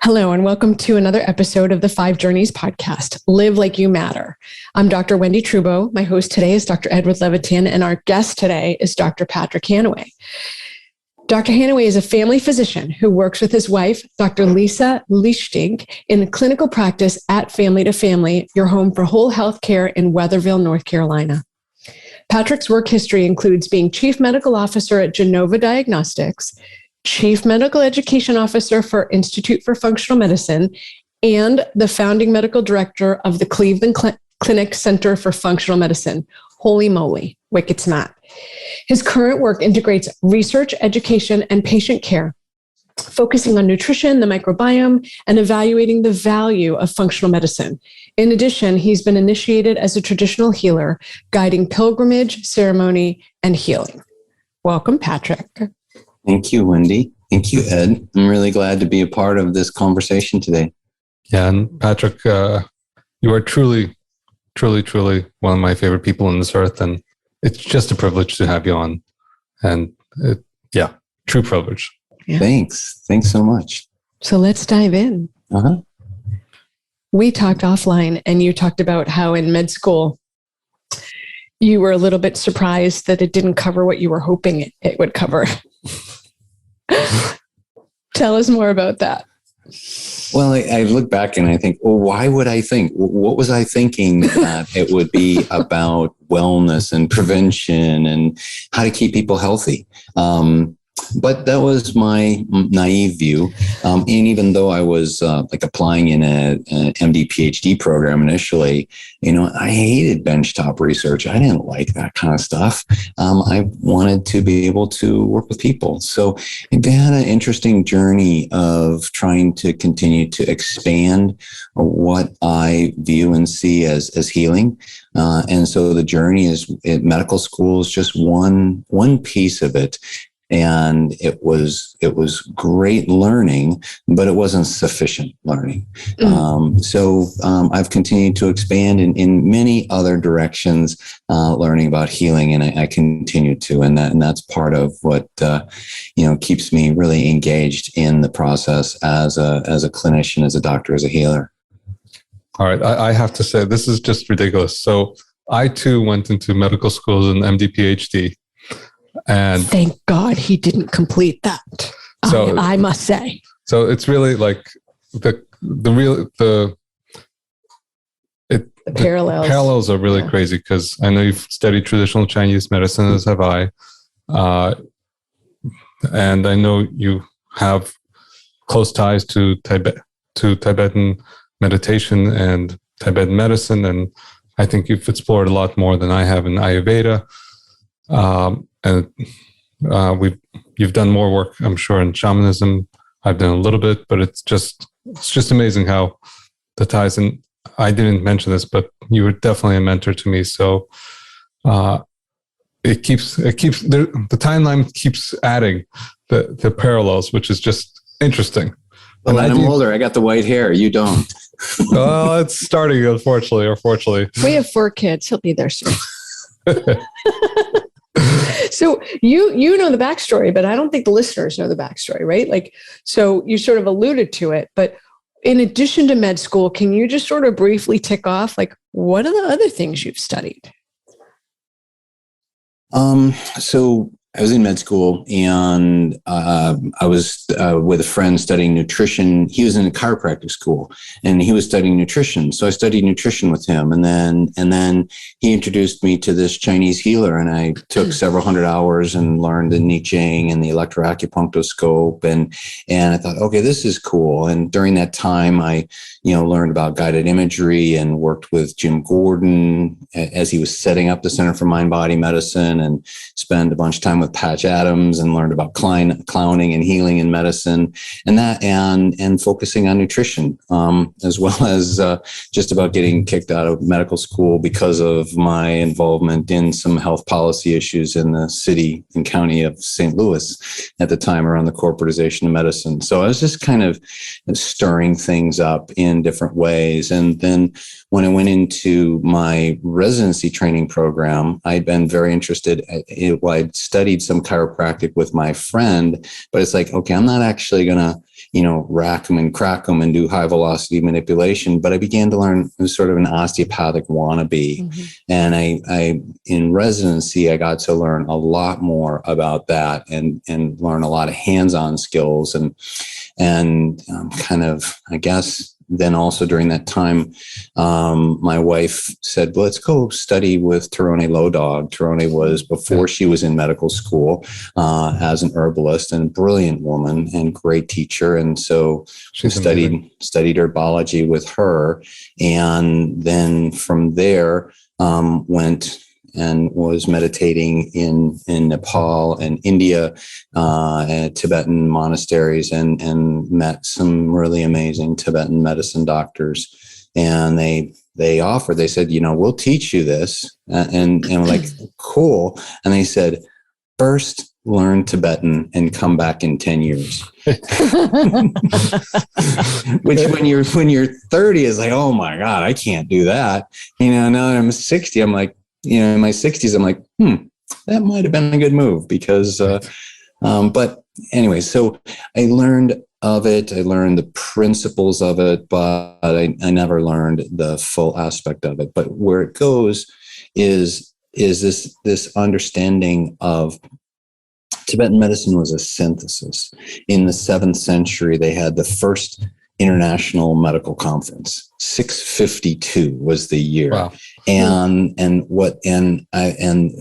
Hello, and welcome to another episode of the Five Journeys podcast, Live Like You Matter. I'm Dr. Wendy Trubo. My host today is Dr. Edward Levitin, and our guest today is Dr. Patrick Hanaway. Dr. Hanaway is a family physician who works with his wife, Dr. Lisa Lichtink, in clinical practice at Family to Family, your home for whole health care in Weatherville, North Carolina. Patrick's work history includes being Chief Medical Officer at Genova Diagnostics, Chief Medical Education Officer for Institute for Functional Medicine, and the founding medical director of the Cleveland Clinic Center for Functional Medicine. Holy moly, wicked smart. His current work integrates research, education, and patient care, focusing on nutrition, the microbiome, and evaluating the value of functional medicine. In addition, he's been initiated as a traditional healer, guiding pilgrimage, ceremony, and healing. Welcome, Patrick. Thank you, Wendy. Thank you, Ed. I'm really glad to be a part of this conversation today. Yeah, and Patrick, you are truly one of my favorite people on this earth, and it's just a privilege to have you on. And true privilege. Yeah. Thanks so much. So let's dive in. We talked offline, and you talked about how in med school, you were a little bit surprised that it didn't cover what you were hoping it would cover. Tell us more about that. Well, I look back and I think, well, why would I think? What was I thinking that it would be about wellness and prevention and how to keep people healthy? But that was my naive view. And even though I was applying in an MD PhD program initially, I hated benchtop research. I didn't like that kind of stuff. I wanted to be able to work with people. So I've had an interesting journey of trying to continue to expand what I view and see as healing. And so the journey is medical school is just one piece of it. And it was great learning, but it wasn't sufficient learning. So I've continued to expand in many other directions, learning about healing, and I continue to, and that's part of what keeps me really engaged in the process as a clinician, as a doctor, as a healer. All right, I have to say this is just ridiculous. So I too went into medical schools and MD PhD. And thank God he didn't complete that. So I must say. So it's really like the parallels are really crazy, because I know you've studied traditional Chinese medicine, as have I, and I know you have close ties to Tibetan meditation and Tibetan medicine, and I think you've explored a lot more than I have in Ayurveda. And you've done more work, I'm sure, in shamanism. I've done a little bit, but it's just amazing how the ties. And I didn't mention this, but you were definitely a mentor to me. So it keeps the timeline keeps adding the parallels, which is just interesting. Well, I'm older. I got the white hair. You don't. Well, it's starting, unfortunately or fortunately. We have 4 kids. He'll be there soon. So you know the backstory, but I don't think the listeners know the backstory, right? So you sort of alluded to it, but in addition to med school, can you just sort of briefly tick off, what are the other things you've studied? So I was in med school, and I was with a friend studying nutrition. He was in a chiropractic school, and he was studying nutrition. So I studied nutrition with him, and then he introduced me to this Chinese healer, and I took several hundred hours and learned the I Ching and the electroacupunctoscope, and I thought, okay, this is cool. And during that time, I learned about guided imagery and worked with Jim Gordon as he was setting up the Center for Mind-Body Medicine, and spent a bunch of time with Patch Adams and learned about clowning and healing in medicine, and focusing on nutrition, as well as just about getting kicked out of medical school because of my involvement in some health policy issues in the city and county of St. Louis at the time around the corporatization of medicine. So I was just kind of stirring things up in different ways. And then when I went into my residency training program, I'd been very interested. I'd studied some chiropractic with my friend, but it's like, okay, I'm not actually going to, rack them and crack them and do high velocity manipulation. But I began to learn sort of an osteopathic wannabe. Mm-hmm. And I in residency, I got to learn a lot more about that and learn a lot of hands-on skills and kind of, I guess, then also during that time, my wife said, let's go study with Tarone Lodog. Tarone was, before she was in medical school, as an herbalist and brilliant woman and great teacher. And so she studied herbology with her. And then from there, went and was meditating in Nepal and India, and Tibetan monasteries, and met some really amazing Tibetan medicine doctors. And they said, we'll teach you this. And I'm like, cool. And they said, first learn Tibetan and come back in 10 years. Which when you're 30 is like, oh my God, I can't do that. Now that I'm 60, I'm like, in my 60s, I'm like, that might have been a good move because, but anyway, so I learned of it. I learned the principles of it, but I never learned the full aspect of it. But where it goes is this understanding of Tibetan medicine was a synthesis. In the 7th century, they had the first International Medical Conference. 652 was the year. Wow. And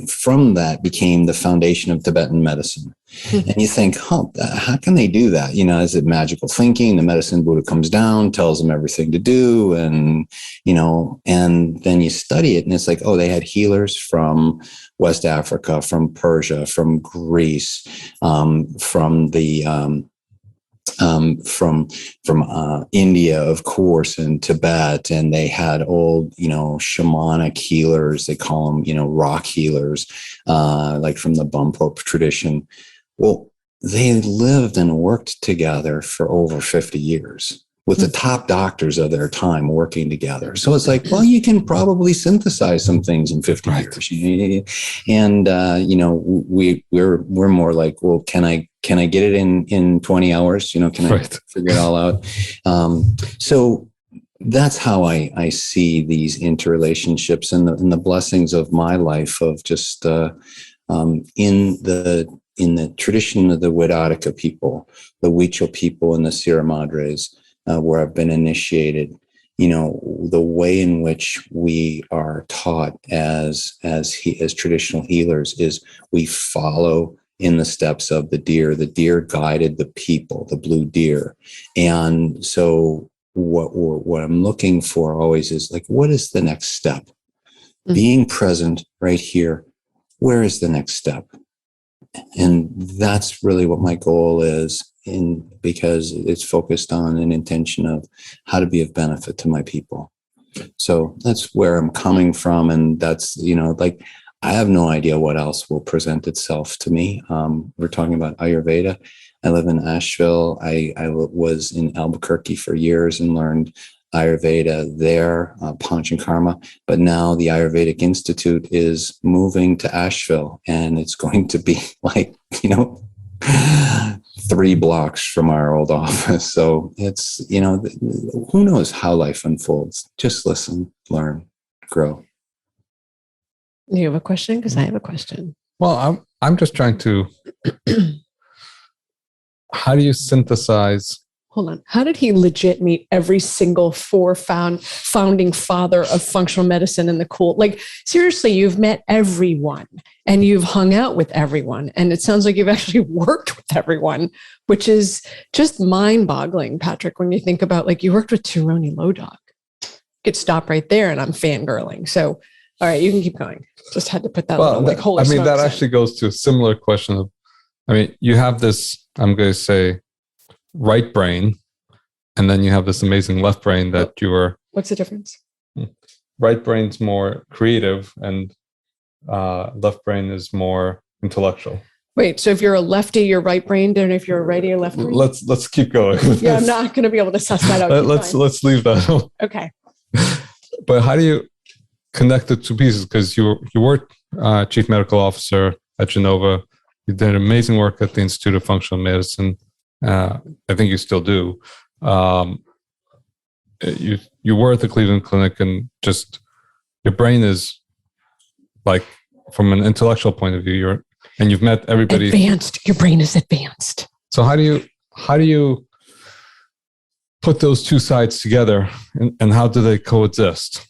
from that became the foundation of Tibetan medicine. And you think, how can they do that? Is it magical thinking? The medicine Buddha comes down, tells them everything to do, and then you study it, and it's like, oh, they had healers from West Africa, from Persia, from Greece, from India, of course, and Tibet, and they had old, shamanic healers. They call them, rock healers, like from the Bumpo tradition. Well, they lived and worked together for over 50 years with the top doctors of their time working together. So it's like, well, you can probably synthesize some things in 50 years. And, we're more like, well, can I get it in 20 hours? Can I figure it all out? So that's how I see these interrelationships and the blessings of my life of just, in the tradition of the Vedanta people, the Huichol people and the Sierra Madres, where I've been initiated, the way in which we are taught as traditional healers is we follow in the steps of the deer. The deer guided the people, the blue deer. And so what I'm looking for always is like, what is the next step? Mm-hmm. Being present right here. Where is the next step? And that's really what my goal is, because it's focused on an intention of how to be of benefit to my people. So that's where I'm coming from. And that's, I have no idea what else will present itself to me. We're talking about Ayurveda. I live in Asheville. I was in Albuquerque for years and learned Ayurveda there, Pancha Karma. But now the Ayurvedic Institute is moving to Asheville, and it's going to be like, 3 blocks from our old office. So it's, who knows how life unfolds. Just listen, learn, grow. You have a question? Because I have a question. Well, I'm just trying to, how do you synthesize? Hold on. How did he legit meet every single founding father of functional medicine in the cool? Like, seriously, you've met everyone and you've hung out with everyone. And it sounds like you've actually worked with everyone, which is just mind-boggling, Patrick, when you think about, like, you worked with Tarone Lodog. You could stop right there and I'm fangirling. So, all right, you can keep going. Just had to put that little, like, holy smokes. That actually goes to a similar question of, you have this, I'm going to say, right brain, and then you have this amazing left brain that you are. What's the difference? Right brain's more creative, and left brain is more intellectual. Wait, so if you're a lefty, you're right brained, and if you're a righty, you're left brained? Let's keep going. Yeah, I'm not going to be able to suss that out. Let's leave that. Okay. But how do you connect the two pieces? Because you were chief medical officer at Genova. You did amazing work at the Institute of Functional Medicine. I think you still do. You were at the Cleveland Clinic, and just your brain is like, from an intellectual point of view, you've met everybody. Advanced. Your brain is advanced. So how do you put those two sides together, and how do they coexist?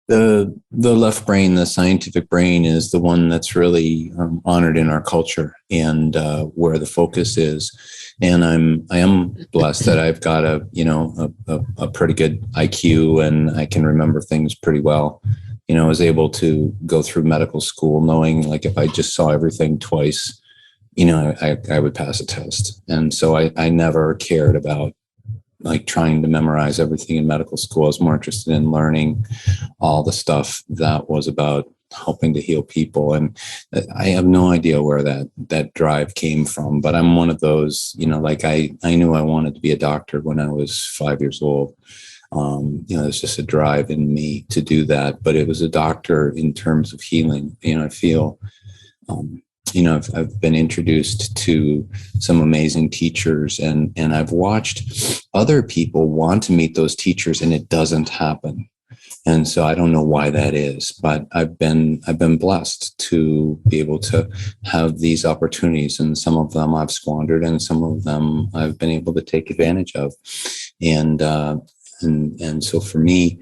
The left brain, the scientific brain, is the one that's really honored in our culture, and where the focus is. And I am blessed that I've got a pretty good IQ, and I can remember things pretty well. I was able to go through medical school knowing, like, if I just saw everything twice, I would pass a test. And so I never cared about like trying to memorize everything in medical school. I was more interested in learning all the stuff that was about helping to heal people. And I have no idea where that drive came from, but I'm one of those, like I knew I wanted to be a doctor when I was 5 years old. There's just a drive in me to do that, but it was a doctor in terms of healing. I feel, I've been introduced to some amazing teachers, and I've watched other people want to meet those teachers, and it doesn't happen. And so I don't know why that is, but I've been blessed to be able to have these opportunities, and some of them I've squandered, and some of them I've been able to take advantage of. And so for me,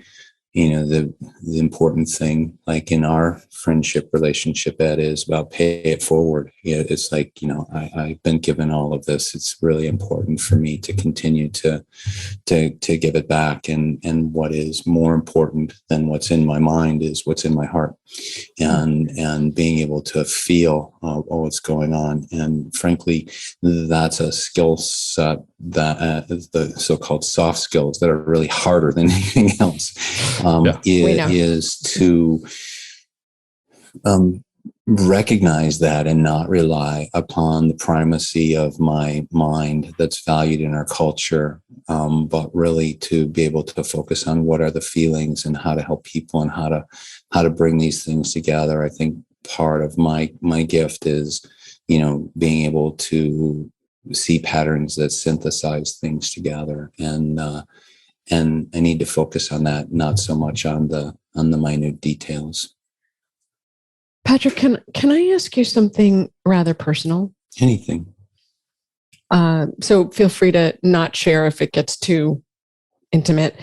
the important thing, like in our friendship relationship, Ed, is about pay it forward. It's like, I've been given all of this. It's really important for me to continue to give it back. And what is more important than what's in my mind is what's in my heart, and being able to feel what's going on. And frankly, that's a skill set that the so-called soft skills that are really harder than anything else. Is to recognize that and not rely upon the primacy of my mind that's valued in our culture, but really to be able to focus on what are the feelings and how to help people and how to bring these things together. I think part of my gift is, being able to see patterns that synthesize things together, and I need to focus on that, not so much on the minute details. Patrick, can I ask you something rather personal? Anything. So feel free to not share if it gets too intimate.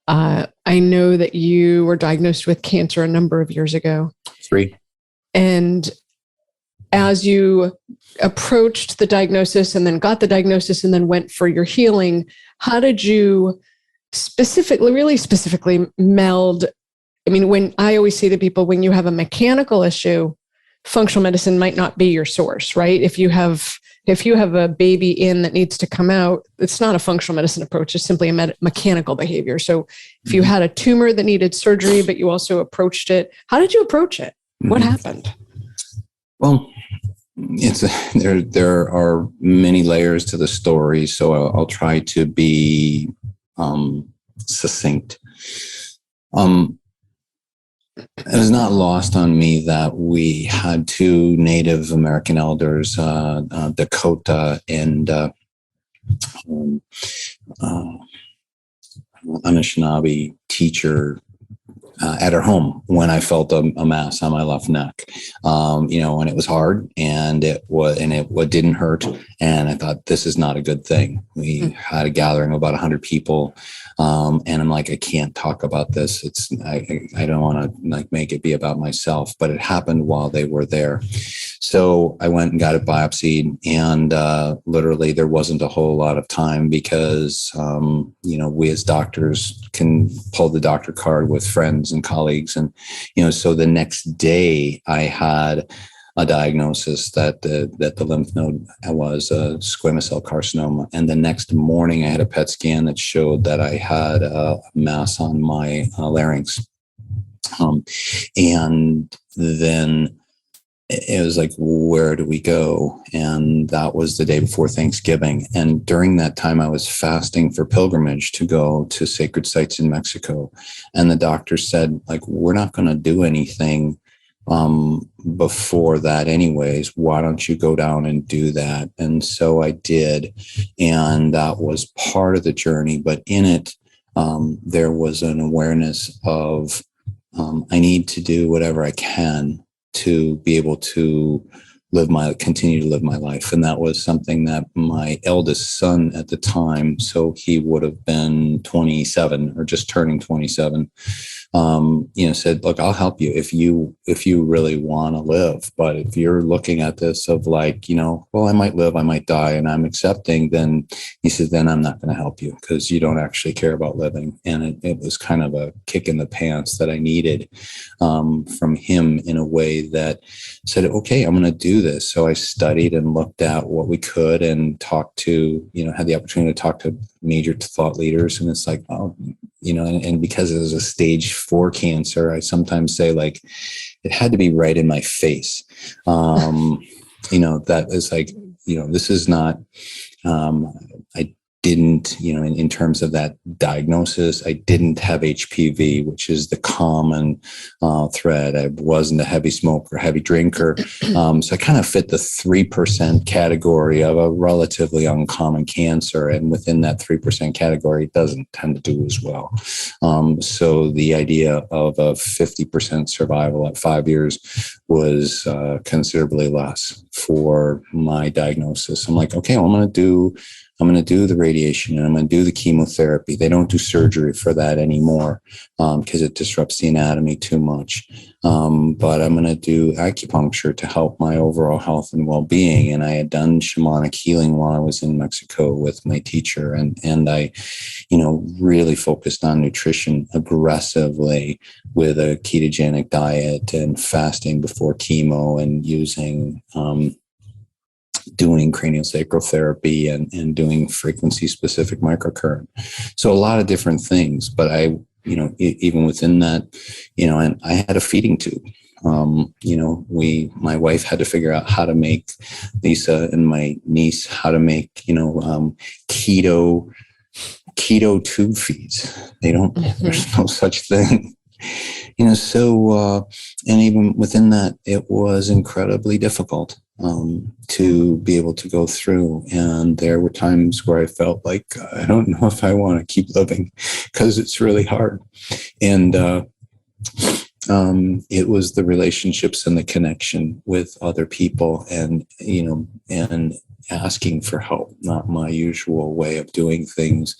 I know that you were diagnosed with cancer a number of years ago. 3. And as you approached the diagnosis and then got the diagnosis and then went for your healing, how did you really specifically meld? I mean, when I always say to people, when you have a mechanical issue, functional medicine might not be your source, right? If you have a baby in that needs to come out, it's not a functional medicine approach. It's simply a mechanical behavior. So if you had a tumor that needed surgery, but you also approached it, how did you approach it? What happened? Well, there are many layers to the story, so I'll try to be succinct. It is not lost on me that we had 2 Native American elders, Dakota and Anishinaabe teacher at our home when I felt a mass on my left neck, when it was hard and it didn't hurt. And I thought, this is not a good thing. We had a gathering of about 100 people. And I'm like, I can't talk about this. I don't want to make it be about myself, but it happened while they were there. So I went and got it biopsied, and literally there wasn't a whole lot of time because, we as doctors can pull the doctor card with friends and colleagues. And, so the next day I had a diagnosis that the lymph node was a squamous cell carcinoma. And the next morning I had a PET scan that showed that I had a mass on my larynx. And then it was like, where do we go? And that was the day before Thanksgiving. And during that time, I was fasting for pilgrimage to go to sacred sites in Mexico. And the doctor said, we're not going to do anything before that anyways. Why don't you go down and do that? And so I did. And that was part of the journey. But in it, there was an awareness of I need to do whatever I can to be able to continue to live my life. And that was something that my eldest son at the time, so he would have been 27 or just turning 27, said, look, I'll help you if you really want to live. But if you're looking at this of like, well, I might live, I might die, and I'm accepting, then he said, then I'm not going to help you because you don't actually care about living. And it was kind of a kick in the pants that I needed from him in a way that said, okay, I'm going to do this. So I studied and looked at what we could and talked to, had the opportunity to talk to major thought leaders. And it's like, oh, and because it was a stage 4 cancer, I sometimes say like, it had to be right in my face. That is like, this is not, I didn't, in terms of that diagnosis, I didn't have HPV, which is the common thread. I wasn't a heavy smoker, heavy drinker. So I kind of fit the 3% category of a relatively uncommon cancer. And within that 3% category, it doesn't tend to do as well. So the idea of a 50% survival at 5 years was considerably less for my diagnosis. I'm like, okay, well, I'm going to do the radiation and I'm going to do the chemotherapy. They don't do surgery for that anymore because it disrupts the anatomy too much. But I'm going to do acupuncture to help my overall health and well-being. And I had done shamanic healing while I was in Mexico with my teacher. And I, really focused on nutrition aggressively with a ketogenic diet and fasting before chemo and using, doing craniosacral therapy and doing frequency specific microcurrent. So a lot of different things, but I, even within that, and I had a feeding tube. My wife had to figure out how to make, Lisa and my niece, how to make, keto tube feeds. There's no such thing. And even within that, it was incredibly difficult to be able to go through. And there were times where I felt like, I don't know if I want to keep living because it's really hard. And it was the relationships and the connection with other people and asking for help, not my usual way of doing things,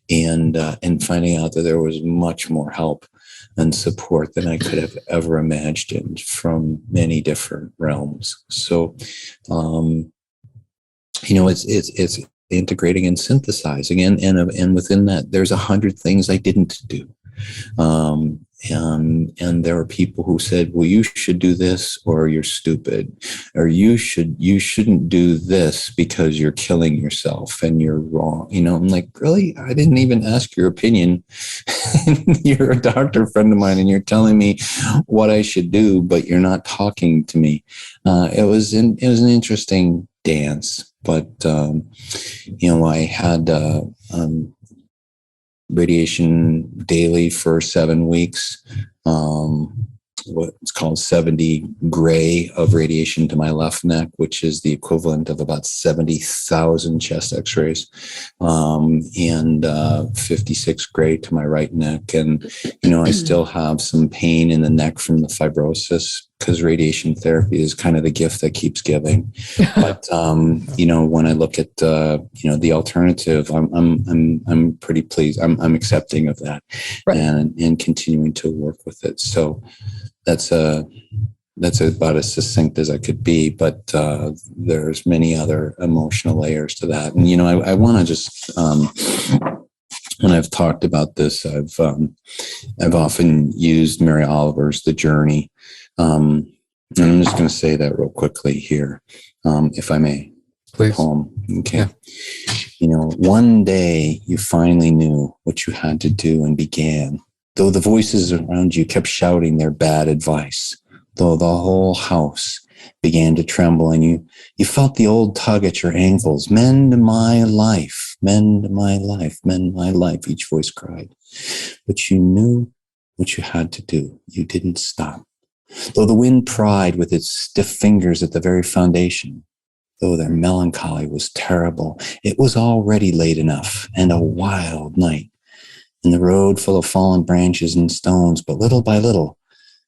and finding out that there was much more help and support than I could have ever imagined from many different realms. So, it's integrating and synthesizing, and within that, there's 100 things I didn't do. And there are people who said, well, you should do this or you're stupid, or you shouldn't do this because you're killing yourself and you're wrong. I'm like, really? I didn't even ask your opinion. You're a doctor friend of mine and you're telling me what I should do, but you're not talking to me. It was an interesting dance, but, I had, radiation daily for 7 weeks. What's called 70 gray of radiation to my left neck, which is the equivalent of about 70,000 chest x-rays, and 56 gray to my right neck. And, I still have some pain in the neck from the fibrosis because radiation therapy is kind of the gift that keeps giving. But, when I look at, the alternative, I'm pretty pleased. I'm accepting of that, right, and continuing to work with it. So that's about as succinct as I could be, but there's many other emotional layers to that. And, I want to just, when I've talked about this, I've often used Mary Oliver's The Journey. And I'm just going to say that real quickly here, if I may. Please. Poem. Okay. Yeah. One day you finally knew what you had to do and began, though the voices around you kept shouting their bad advice, though the whole house began to tremble and you felt the old tug at your ankles. Mend my life, mend my life, mend my life, each voice cried. But you knew what you had to do. You didn't stop. Though the wind pried with its stiff fingers at the very foundation, though their melancholy was terrible, it was already late enough, and a wild night, and the road full of fallen branches and stones. But little by little,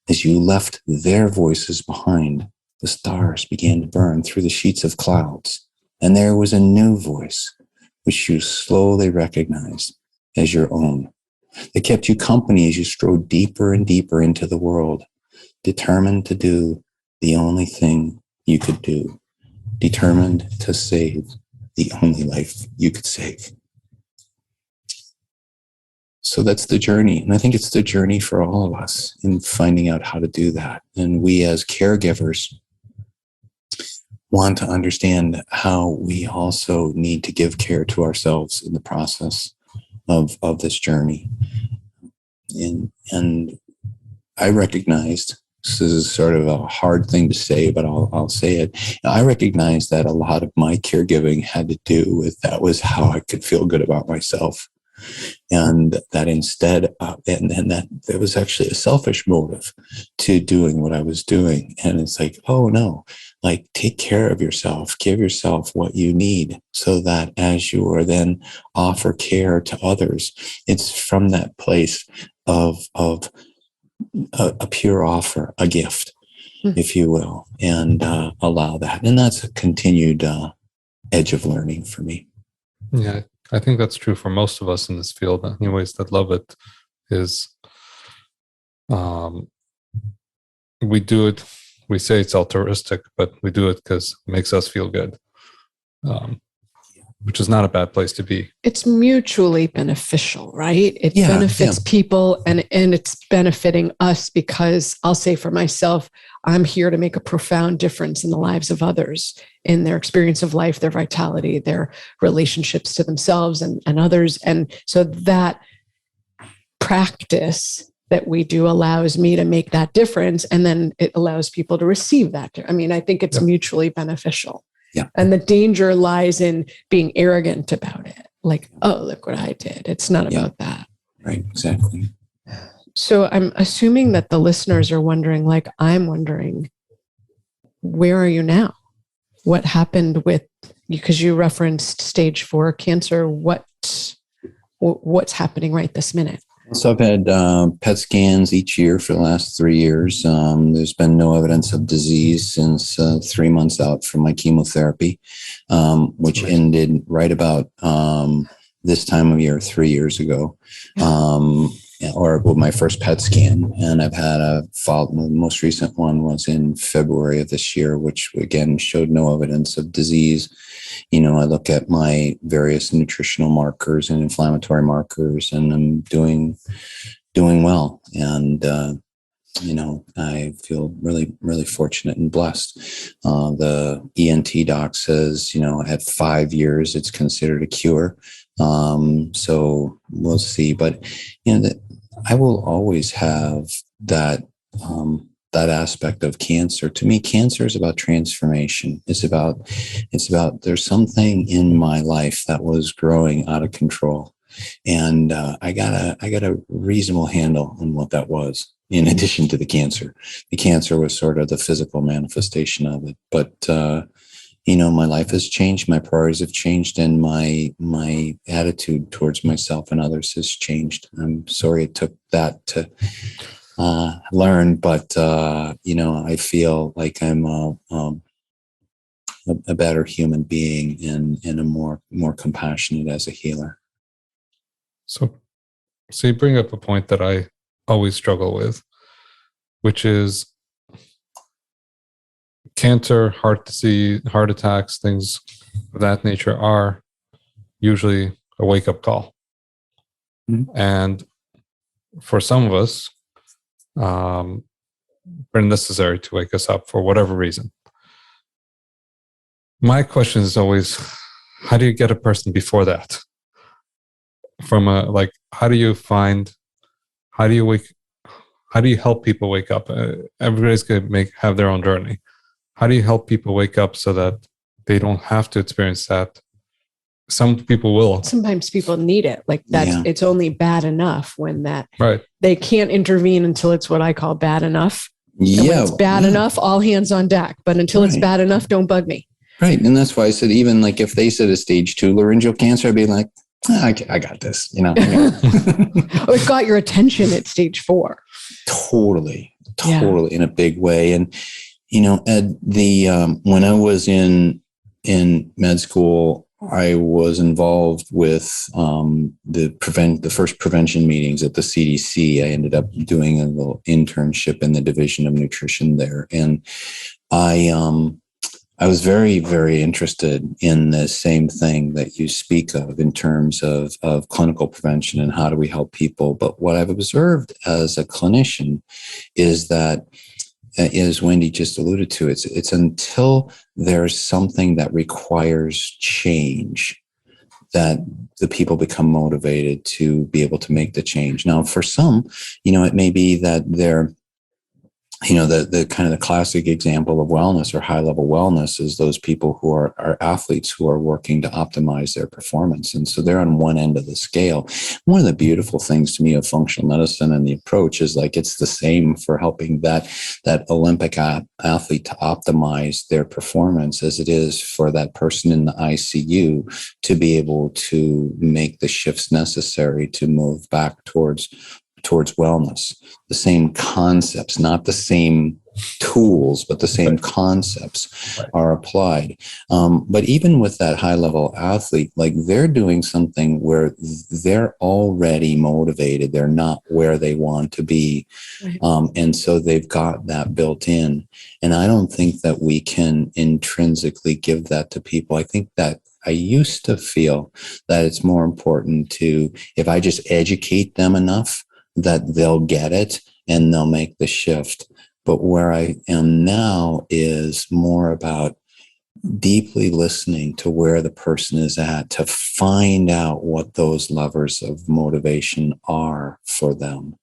as you left their voices behind, the stars began to burn through the sheets of clouds, and there was a new voice, which you slowly recognized as your own, that kept you company as you strode deeper and deeper into the world, determined to do the only thing you could do, determined to save the only life you could save. So that's the journey. And I think it's the journey for all of us in finding out how to do that. And we as caregivers want to understand how we also need to give care to ourselves in the process of this journey. And I recognized, this is sort of a hard thing to say, but I'll say it. I recognize that a lot of my caregiving had to do with that was how I could feel good about myself. And that instead, and that there was actually a selfish motive to doing what I was doing. And it's like, oh no, like take care of yourself, give yourself what you need so that as you are then offer care to others, it's from that place of a pure offer, a gift, if you will, and allow that. And that's a continued edge of learning for me. Yeah, I think that's true for most of us in this field. Anyways, that love it is, we do it. We say it's altruistic, but we do it because it makes us feel good, which is not a bad place to be. It's mutually beneficial, right? It benefits people and it's benefiting us because I'll say for myself, I'm here to make a profound difference in the lives of others, in their experience of life, their vitality, their relationships to themselves and others. And so that practice that we do allows me to make that difference. And then it allows people to receive that. I mean, I think it's mutually beneficial. Yeah. And the danger lies in being arrogant about it. Like, oh, look what I did. It's not about that. Right. Exactly. So I'm assuming that the listeners are wondering, like I'm wondering, where are you now? What happened with, because you referenced stage 4 cancer. What's happening right this minute? So I've had PET scans each year for the last 3 years. There's been no evidence of disease since 3 months out from my chemotherapy, which ended right about this time of year 3 years ago, or with my first PET scan. And I've had the most recent one was in February of this year, which again showed no evidence of disease. You know, I look at my various nutritional markers and inflammatory markers, and I'm doing well. And, you know, I feel really, really fortunate and blessed. The ENT doc says, you know, at 5 years, it's considered a cure. So we'll see. But, you know, I will always have that, that aspect of cancer. To me, cancer is about transformation. It's about there's something in my life that was growing out of control. And I got a reasonable handle on what that was, in addition to the cancer. The cancer was sort of the physical manifestation of it. But you know, my life has changed, my priorities have changed, and my attitude towards myself and others has changed. I'm sorry it took that to learn, but you know, I feel like I'm a better human being and a more compassionate as a healer. So you bring up a point that I always struggle with, which is cancer, heart disease, heart attacks, things of that nature are usually a wake-up call. Mm-hmm. And for some of us, they're necessary to wake us up for whatever reason. My question is always, how do you get a person before that? From how do you help people wake up? Everybody's going to have their own journey. How do you help people wake up so that they don't have to experience that? Some people will. Sometimes people need it. Like it's only bad enough when that, right. They can't intervene until it's what I call bad enough. And when it's bad enough, all hands on deck. But until it's bad enough, don't bug me. Right. And that's why I said, even like if they said a stage 2 laryngeal cancer, I'd be like, I got this, Or it got your attention at stage 4. Totally in a big way. And, Ed, when I was in med school, I was involved with the first prevention meetings at the CDC. I ended up doing a little internship in the Division of Nutrition there. And I was very, very interested in the same thing that you speak of in terms of clinical prevention and how do we help people. But what I've observed as a clinician is that, as Wendy just alluded to, it's until there's something that requires change that the people become motivated to be able to make the change. Now, for some, it may be that they're, the kind of the classic example of wellness or high level wellness is those people who are athletes who are working to optimize their performance. And so they're on one end of the scale. One of the beautiful things to me of functional medicine and the approach is like, it's the same for helping that Olympic athlete to optimize their performance as it is for that person in the ICU to be able to make the shifts necessary to move back towards wellness. The same concepts, not the same tools, but the same concepts are applied. But even with that high level athlete, like they're doing something where they're already motivated. They're not where they want to be. And so they've got that built in. And I don't think that we can intrinsically give that to people. I think that I used to feel that it's more important to, if I just educate them enough, that they'll get it and they'll make the shift. But where I am now is more about deeply listening to where the person is at to find out what those levers of motivation are for them,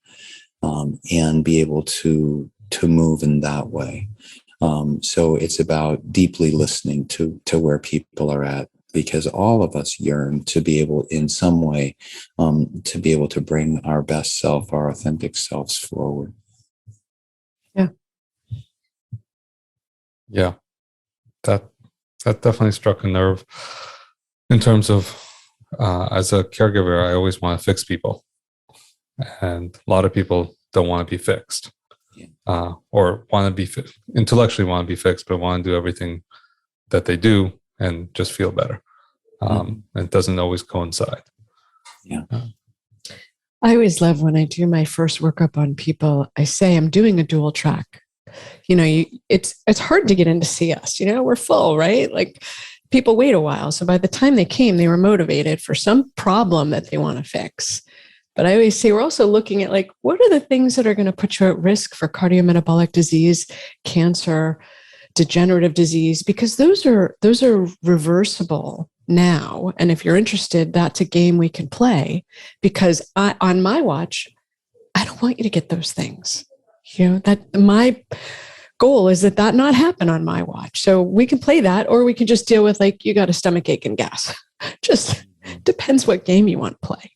and be able to move in that way. So it's about deeply listening to where people are at, because all of us yearn to be able, in some way, to be able to bring our best self, our authentic selves forward. Yeah, that definitely struck a nerve. In terms of, as a caregiver, I always want to fix people, and a lot of people don't want to be fixed, or want to be intellectually want to be fixed, but want to do everything that they do and just feel better. And it doesn't always coincide. I always love when I do my first workup on people, I say I'm doing a dual track. It's hard to get in to see us. We're full, right? Like people wait a while. So by the time they came, they were motivated for some problem that they want to fix. But I always say we're also looking at like, what are the things that are going to put you at risk for cardiometabolic disease, cancer, degenerative disease, because those are reversible now. And if you're interested, that's a game we can play, because on my watch, I don't want you to get those things. That my goal is that not happen on my watch. So we can play that, or we can just deal with like, you got a stomach ache and gas. Just depends what game you want to play.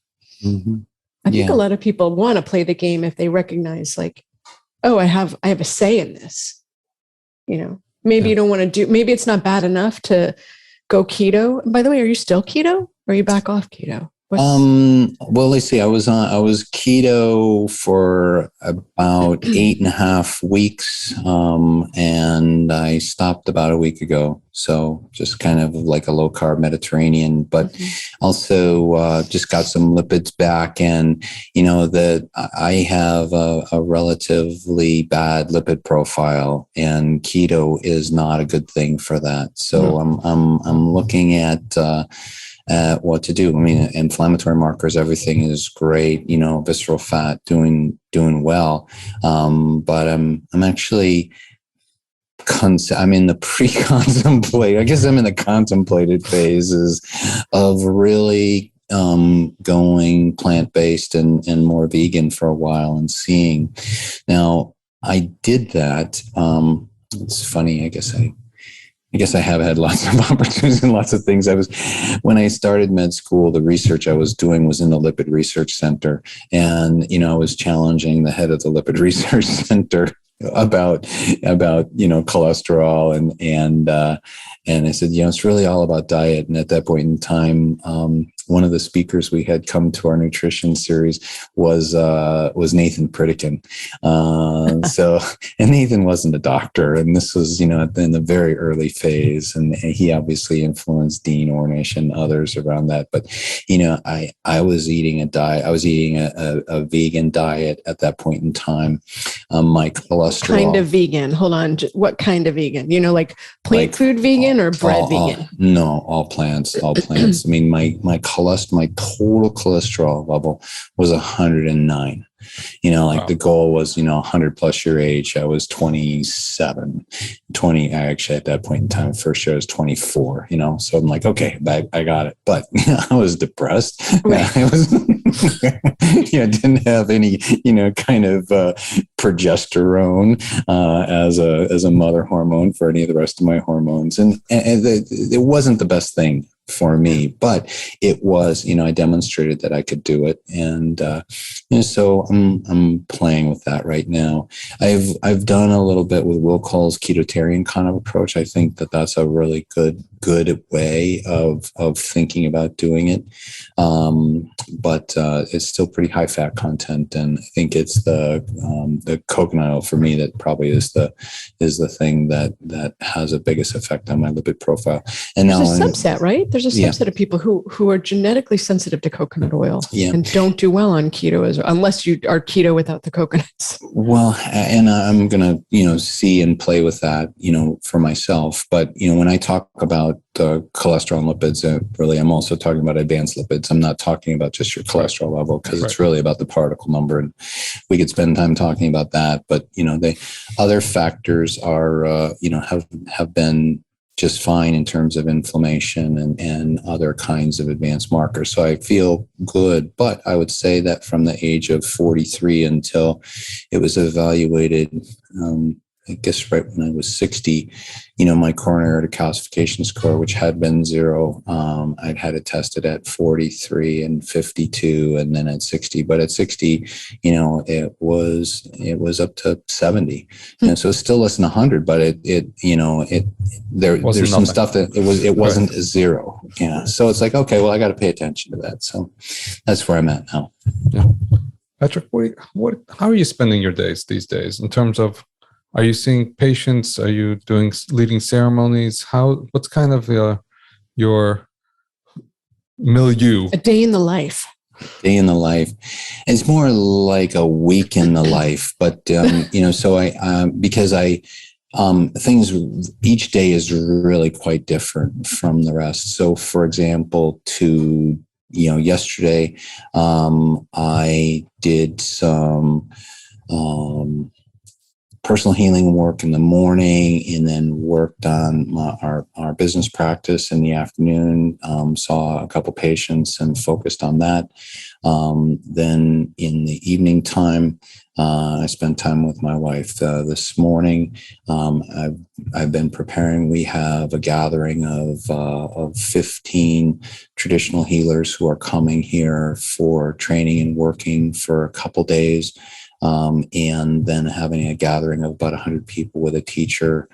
I think a lot of people want to play the game if they recognize like, oh, I have a say in this. Maybe you don't want to do, maybe it's not bad enough to go keto. And by the way, are you still keto or are you back off keto? Well, let's see. I was keto for about 8.5 weeks. And I stopped about a week ago. So just kind of like a low carb Mediterranean, but also, just got some lipids back. And, that I have a relatively bad lipid profile, and keto is not a good thing for that. So I'm looking at what to do. I mean, inflammatory markers, everything is great. Visceral fat doing well, but I'm actually I'm in the pre-contemplate. I guess I'm in the contemplated phases of really going plant-based and more vegan for a while and seeing. Now, I did that. It's funny. I guess I have had lots of opportunities and lots of things. When I started med school, the research I was doing was in the Lipid Research Center. And, I was challenging the head of the Lipid Research Center about cholesterol and I said, it's really all about diet. And at that point in time, one of the speakers we had come to our nutrition series was Nathan Pritikin. And Nathan wasn't a doctor, and this was in the very early phase, and he obviously influenced Dean Ornish and others around that. But I was eating a diet. I was eating a vegan diet at that point in time. My cholesterol. Kind of vegan. Hold on. What kind of vegan? Like plant food vegan or bread vegan? No, all plants. All plants. I mean, my total cholesterol level was 109. Wow. The goal was, 100 plus your age. I was 27, 20. Actually, at that point in time, first year I was 24, so I'm like, okay, I got it. But I was depressed. Right. I was, didn't have any, kind of progesterone as a mother hormone for any of the rest of my hormones. And it wasn't the best thing for me, but it was, I demonstrated that I could do it. And, so I'm playing with that right now. I've done a little bit with Will Cole's ketotarian kind of approach. I think that that's a really good way of thinking about doing it. But it's still pretty high fat content. And I think it's the coconut oil for me that probably is the thing that has the biggest effect on my lipid profile. And there's a subset, right? There's a subset of people who are genetically sensitive to coconut oil and don't do well on keto unless you are keto without the coconuts. Well, and I'm going to, see and play with that, for myself. But, when I talk about cholesterol and lipids, really, I'm also talking about advanced lipids. I'm not talking about just your cholesterol level because it's really about the particle number. And we could spend time talking about that. But, the other factors are, have been just fine in terms of inflammation and other kinds of advanced markers. So I feel good, but I would say that from the age of 43 until it was evaluated, I guess right when I was 60, my coronary artery calcification score, which had been 0, I'd had it tested at 43 and 52, and then at 60. But at 60, it was up to 70, and so it's still less than 100. But there's some stuff that it wasn't a 0. Yeah, so it's like, okay, well, I got to pay attention to that. So that's where I'm at now. Yeah, Patrick, how are you spending your days these days in terms of? Are you seeing patients? Are you leading ceremonies? What's kind of your milieu? A day in the life. Day in the life. It's more like a week in the life, but so because things each day is really quite different from the rest. So, for example, yesterday, I did some personal healing work in the morning, and then worked on our business practice in the afternoon. Saw a couple patients and focused on that. Then in the evening time, I spent time with my wife. This morning, I've been preparing. We have a gathering of 15 traditional healers who are coming here for training and working for a couple days. And then having a gathering of about 100 people with a teacher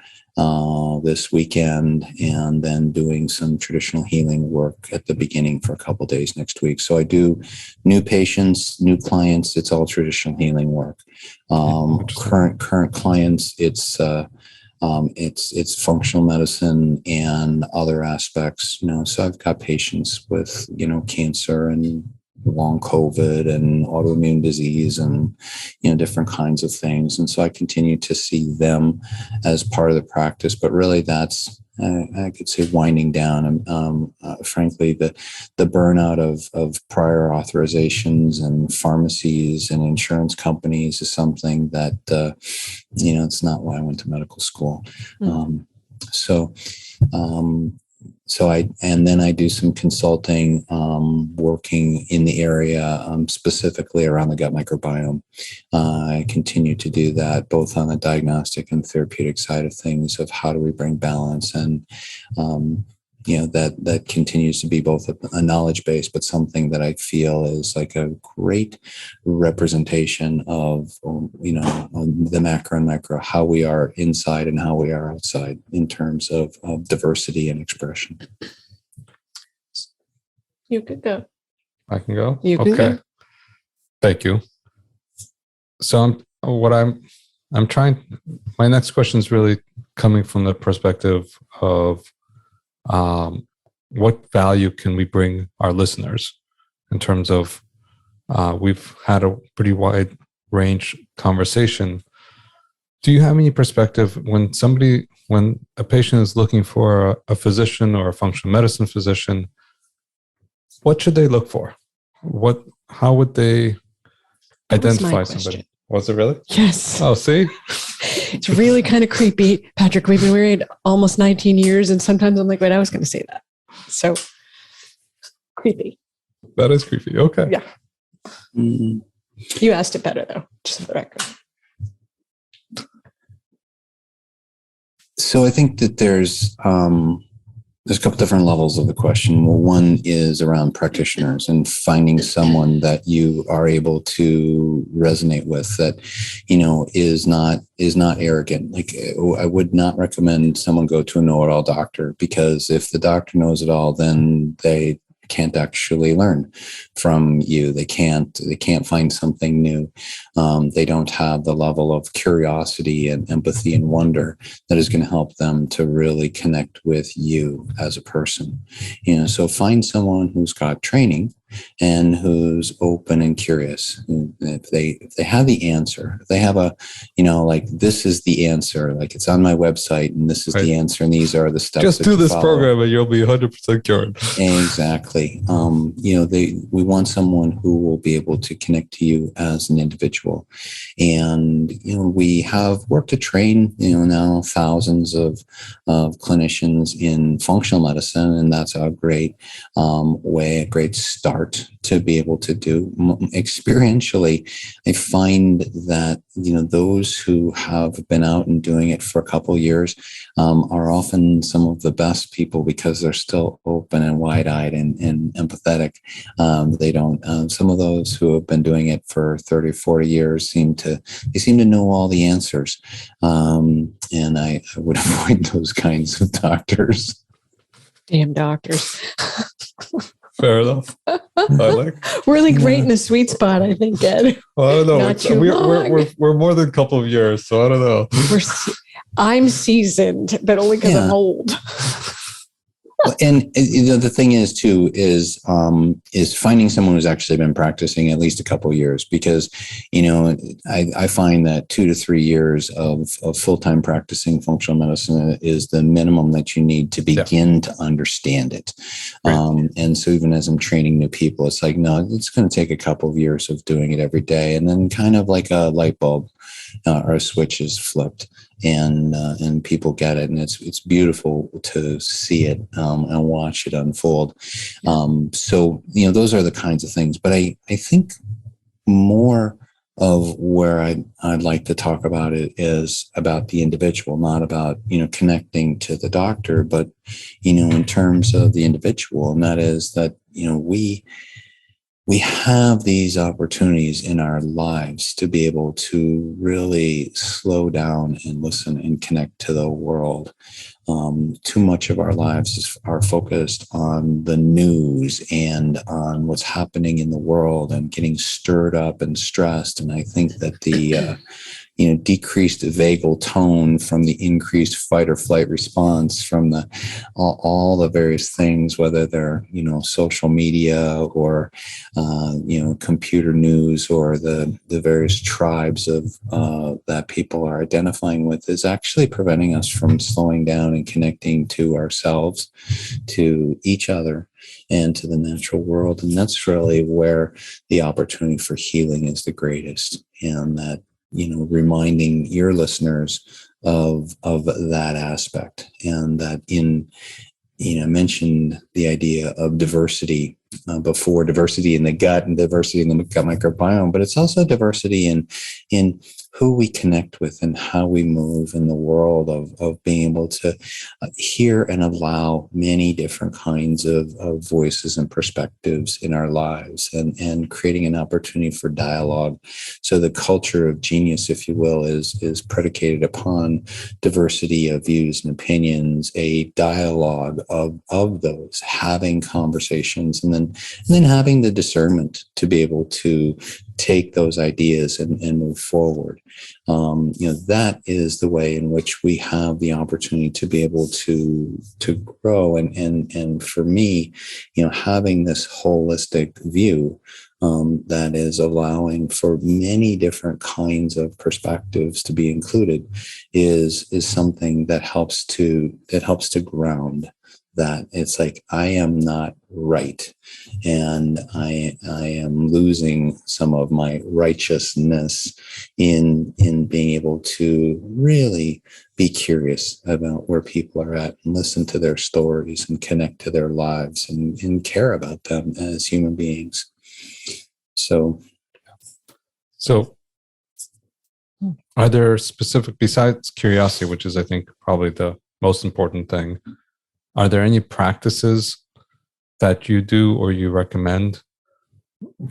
this weekend, and then doing some traditional healing work at the beginning for a couple of days next week. So I do new patients, new clients. It's all traditional healing work. Current clients, it's functional medicine and other aspects. So I've got patients with cancer and long COVID and autoimmune disease and, different kinds of things. And so I continue to see them as part of the practice, but really that's, I could say, winding down. Frankly, the burnout of prior authorizations and pharmacies and insurance companies is something that, it's not why I went to medical school. Then I do some consulting, working in the area, specifically around the gut microbiome. I continue to do that both on the diagnostic and therapeutic side of things, of how do we bring balance. And that continues to be both a knowledge base, but something that I feel is like a great representation of, the macro and micro, how we are inside and how we are outside in terms of diversity and expression. You could go. I can go? You can go. Thank you. So I'm trying, my next question is really coming from the perspective of what value can we bring our listeners in terms of, we've had a pretty wide range conversation. Do you have any perspective when a patient is looking for a physician or a functional medicine physician, what should they look for? How would they identify somebody? Was it really? Yes. Oh, see? It's really kind of creepy. Patrick, we've been married almost 19 years, and sometimes I'm like, wait, I was going to say that. So creepy. That is creepy. Okay. Yeah. Mm-hmm. You asked it better, though, just for the record. So I think that there's a couple different levels of the question. Well, one is around practitioners and finding someone that you are able to resonate with, that, is not arrogant. Like, I would not recommend someone go to a know-it-all doctor, because if the doctor knows it all, then they can't actually learn from you. They can't find something new. They don't have the level of curiosity and empathy and wonder that is going to help them to really connect with you as a person. So find someone who's got training and who's open and curious. If they have the answer, if they have this is the answer, like it's on my website and this is the answer and these are the steps. Just do this program and you'll be 100% cured. Exactly. We want someone who will be able to connect to you as an individual. And, we have worked to train, now thousands of clinicians in functional medicine, and that's a great a great start to be able to do. Experientially, I find that, those who have been out and doing it for a couple of years are often some of the best people, because they're still open and wide-eyed and empathetic. They don't, some of those who have been doing it for 30, 40 years seem to know all the answers. And I would avoid those kinds of doctors. Damn doctors. Fair enough. We're like right in the sweet spot, I think, Ed. Well, I don't know. We're more than a couple of years, so I don't know. I'm seasoned, but only because I'm old. And the thing is too is finding someone who's actually been practicing at least a couple of years, because I find that 2 to 3 years of full-time practicing functional medicine is the minimum that you need to begin to understand it. Right. And so even as I'm training new people, it's like, no, it's going to take a couple of years of doing it every day, and then kind of like a light bulb or a switch is flipped. And people get it, and it's beautiful to see it and watch it unfold. So those are the kinds of things. But I think more of where I'd like to talk about it is about the individual, not about connecting to the doctor, but in terms of the individual, and that is that we have these opportunities in our lives to be able to really slow down and listen and connect to the world. Too much of our lives are focused on the news and on what's happening in the world and getting stirred up and stressed. And I think that the decreased vagal tone from the increased fight or flight response from all the various things, whether they're, social media or, computer news or the various tribes of that people are identifying with, is actually preventing us from slowing down and connecting to ourselves, to each other, and to the natural world. And that's really where the opportunity for healing is the greatest. And that, reminding your listeners of that aspect, and that mentioned the idea of diversity before, diversity in the gut and diversity in the gut microbiome, but it's also diversity in who we connect with and how we move in the world of being able to hear and allow many different kinds of voices and perspectives in our lives, and creating an opportunity for dialogue. So the culture of genius, if you will, is predicated upon diversity of views and opinions, a dialogue of those, having conversations, and then having the discernment to be able to take those ideas and move forward. That is the way in which we have the opportunity to be able to grow. And for me, having this holistic view that is allowing for many different kinds of perspectives to be included is something that helps to ground that. It's like, I am not right, and I am losing some of my righteousness in being able to really be curious about where people are at, and listen to their stories, and connect to their lives, and care about them as human beings. So are there specific, besides curiosity, which is, I think, probably the most important thing, are there any practices that you do or you recommend,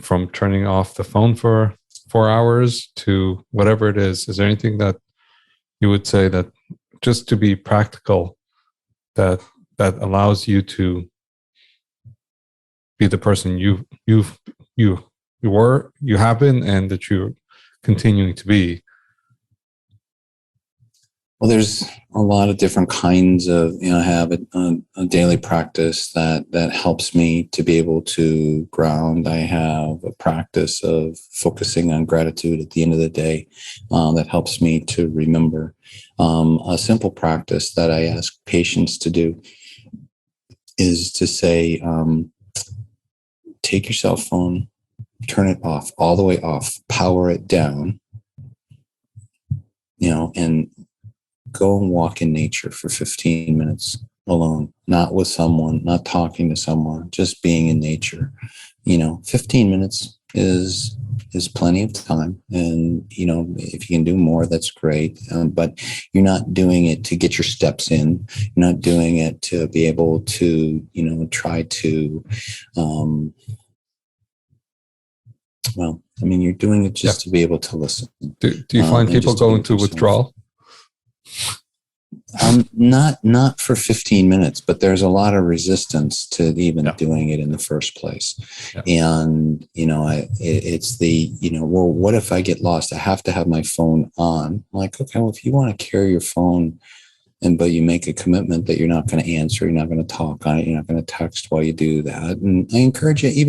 from turning off the phone for 4 hours to whatever it is? Is there anything that you would say, that just to be practical, that allows you to be the person you have been, and that you're continuing to be? Well, there's a lot of different kinds of, I have a daily practice that helps me to be able to ground. I have a practice of focusing on gratitude at the end of the day that helps me to remember. A simple practice that I ask patients to do is to say, take your cell phone, turn it off, all the way off, power it down, and go and walk in nature for 15 minutes alone, not with someone, not talking to someone, just being in nature. 15 minutes is plenty of time. And, if you can do more, that's great. But you're not doing it to get your steps in. You're not doing it to be able to, try to, you're doing it just to be able to listen. Do you find people go into withdrawal? Not for 15 minutes, but there's a lot of resistance to even doing it in the first place. Yeah. And, it's the, well, what if I get lost? I have to have my phone on. I'm like, okay, well, if you want to carry your phone, but you make a commitment that you're not going to answer, you're not going to talk on it, you're not going to text while you do that. And I encourage you,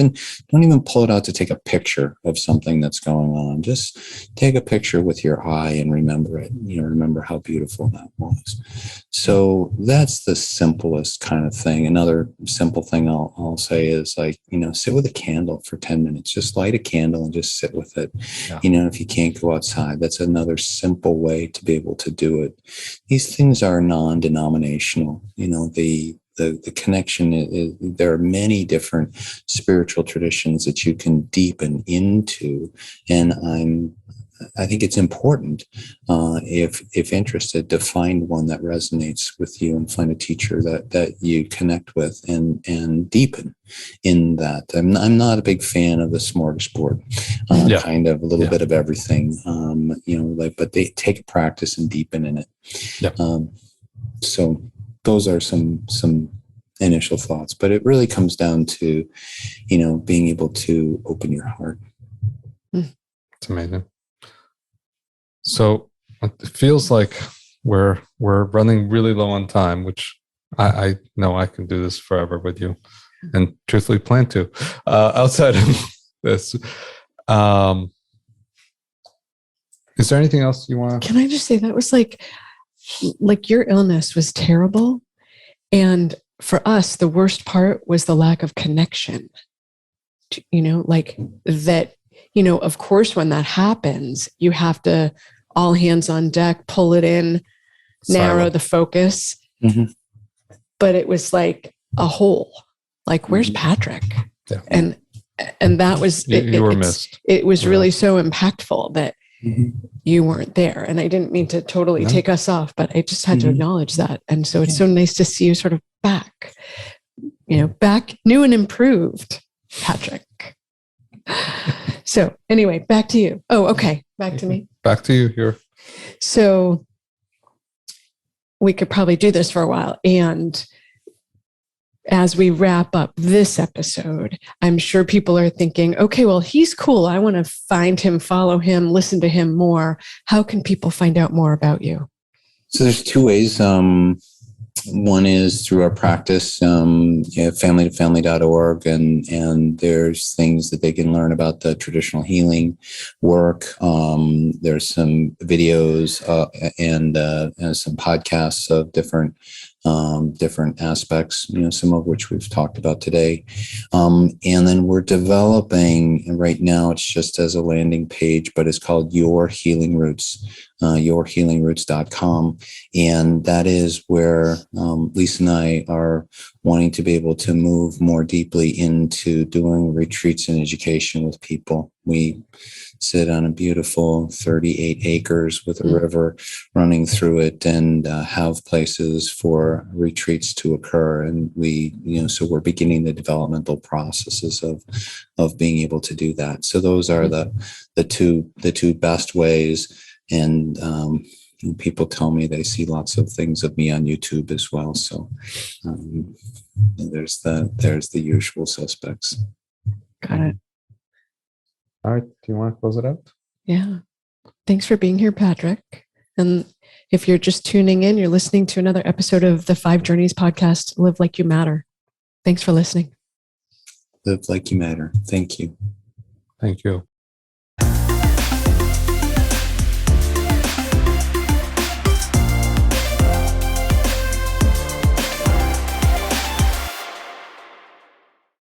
don't even pull it out to take a picture of something that's going on. Just take a picture with your eye and remember it. Remember how beautiful that was. So that's the simplest kind of thing. Another simple thing I'll say is, like, sit with a candle for 10 minutes. Just light a candle and just sit with it. Yeah. If you can't go outside, that's another simple way to be able to do it. These things are non-denominational. The connection is, there are many different spiritual traditions that you can deepen into, and I think it's important, if interested, to find one that resonates with you, and find a teacher that you connect with, and deepen in that. I'm not a big fan of the smorgasbord, kind of a little bit of everything, but they take a practice and deepen in it. Yeah. So those are some initial thoughts, but it really comes down to, being able to open your heart. It's amazing. So it feels like we're running really low on time, which I know I can do this forever with you, and truthfully plan to. Outside of this, is there anything else you want? Can I just say, that was like your illness was terrible, and for us, the worst part was the lack of connection. Like that. Of course, when that happens, you have to all hands on deck, pull it in, narrow the focus. Mm-hmm. But it was like a hole. Like, where's Patrick? Yeah. And that was you were missed. It was really so impactful that you weren't there. And I didn't mean to totally take us off, but I just had to acknowledge that. And so it's so nice to see you sort of back, back new and improved, Patrick. So anyway, back to you. Oh, okay. Back to me. Back to you here. So we could probably do this for a while. And as we wrap up this episode, I'm sure people are thinking, okay, well, he's cool. I want to find him, follow him, listen to him more. How can people find out more about you? So there's two ways. One is through our practice, familytofamily.org, and there's things that they can learn about the traditional healing work. There's some videos and some podcasts of different aspects, some of which we've talked about today. And then we're developing, and right now it's just as a landing page, but it's called Your Healing Roots, yourhealingroots.com. And that is where Lisa and I are wanting to be able to move more deeply into doing retreats and education with people. We sit on a beautiful 38 acres with a river running through it, and have places for retreats to occur. And we, so we're beginning the developmental processes of being able to do that. So those are the two best ways. And people tell me they see lots of things of me on YouTube as well. So there's the usual suspects. Got it. All right. Do you want to close it out? Yeah. Thanks for being here, Patrick. And if you're just tuning in, you're listening to another episode of the 5 Journeys podcast, Live Like You Matter. Thanks for listening. Live like you matter. Thank you. Thank you.